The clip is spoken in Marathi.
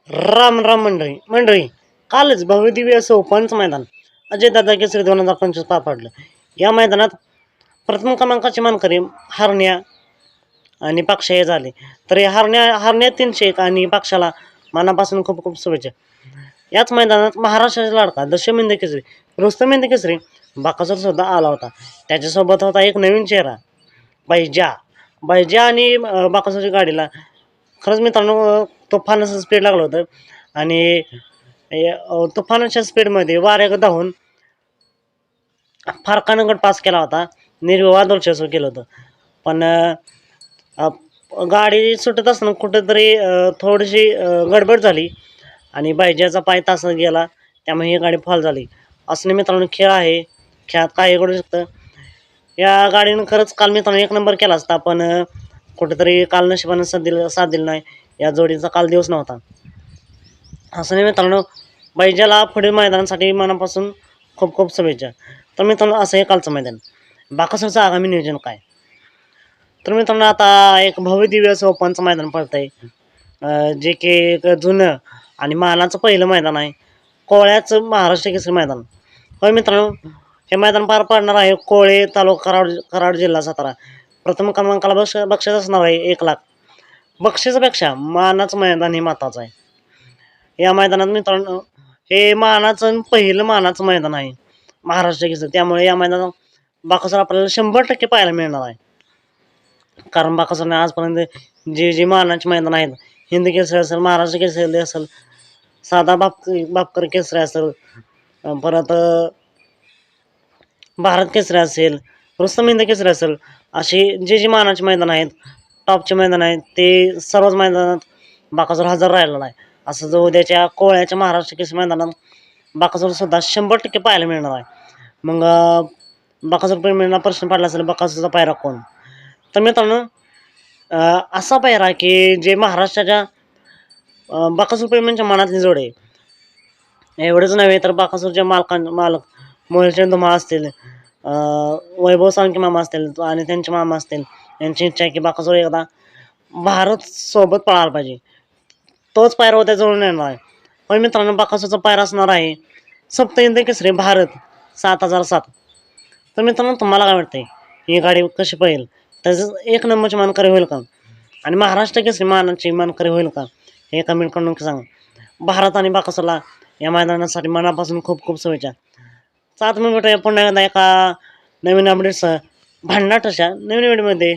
राम राम मंडळी मंडळी कालच भव्य दिव्य असं ओपनचं मैदान अजयदादा केसरी 2025 पार पडलं. या मैदानात प्रथम क्रमांकाचे मानकरी हरण्या आणि पक्ष हे झाले. तर या हरण्या 301 आणि पक्षाला मनापासून खूप खूप शुभेच्छा. याच मैदानात महाराष्ट्राचा लाडका दशमिंद केसरी रुस्तमिंद केसरी बाकासूर सुद्धा आला होता. त्याच्यासोबत होता एक नवीन चेहरा बैजा आणि बाकासूरच्या गाडीला खरंच मित्रांनो तुफान असं स्पीड लागलं होतं. आणि तुफानाच्या स्पीडमध्ये वाऱ्या धावून फारकानं गट पास केला होता. निर्विवाद वर्चस्व केलं होतं. पण गाडी सुटत असताना कुठेतरी थोडीशी गडबड झाली आणि बैजाचा पाय तासात गेला, त्यामुळे ही गाडी फॉल झाली. असं मित्रांनो खेळ आहे, खेळात काही घडू शकतं. या गाडीनं खरंच काल मित्रांनो एक नंबर केला असता, पण कुठेतरी काल नशिबानं साथ दिली नाही. या जोडीचा काल दिवस नव्हता. असं नाही मित्रांनो, बैजाला पुढील मैदानासाठी मनापासून खूप खूप शुभेच्छा. तर मित्रांनो असं हे कालचं मैदान. बाकासूरचं आगामी नियोजन काय? तर मित्रांनो आता एक भव्य दिव्य असं ओपनचं मैदान पडतंय, जे की एक जुनं आणि मानाचं पहिलं मैदान आहे. कोळ्याचं महाराष्ट्र केसरी मैदान. होय मित्रांनो, हे मैदान पार पाडणार आहे कोळे तालुका कराड जिल्हा सातारा. प्रथम क्रमांकाला बक्षीस असणार आहे 1,00,000. बक्षिसापेक्षा मानाचं मैदान हे महत्त्वाचं आहे. या मैदानात मित्रांनो हे मानाचं पहिलं मानाचं मैदान आहे महाराष्ट्र केसरी. त्यामुळे या मैदानात बाकासूर आपल्याला 100% पाहायला मिळणार आहे. कारण बाकासूरने आजपर्यंत जे मानाचे मैदान आहेत, हिंद केसरी असेल, महाराष्ट्र केसरी असेल, साधा बापकर केसरी असेल, परत भारत केसरी असेल, रुस्तम हिंद केसरी असेल, अशी जे मानाचे मैदान आहेत, टॉपचे मैदान आहेत, ते सर्वच मैदानात बाकासूर हजर राहिलेला आहे. असं जो उद्याच्या कोळ्याच्या महाराष्ट्र केसरी मैदानात बाकासूर सुद्धा 100% पाहायला मिळणार आहे. मग बाकासूर प्रेमींना प्रश्न पडला असेल, बाकासूरचा पायरा कोण? तर मित्रांनो असा पायरा की जे महाराष्ट्राच्या बाकासूर प्रेमींच्या मनातली जोड आहे. एवढंच नव्हे तर बाकासूरच्या मालक मोहिलचंद धुमाळ असतील, वैभव साळुंखे मामा असतील आणि त्यांचे मामा असतील, यांची इच्छा आहे की बाकासूर एकदा भारत सोबत पळायला पाहिजे. तोच पायरा होत्या जवळून येणार आहे. पण मित्रांनो बाकासूरचा पायरा असणार आहे सप्तहिंद केसरी भारत 7007. तर मित्रांनो तुम्हाला काय वाटतंय, ही गाडी कशी पळेल? तसंच 1 नंबरची मानकरी होईल का? आणि महाराष्ट्र केसरी मानाची मानकरी होईल का? हे कमेंट करून नक्की सांगा. भारत आणि बाकासूरला या मैदानासाठी मनापासून खूप खूप शुभेच्छा. तर आता मी भेटूया पुन्हा एकदा एका नवीन अपडेट्ससह, भन्नाट अशा नवीन व्हिडिओमध्ये.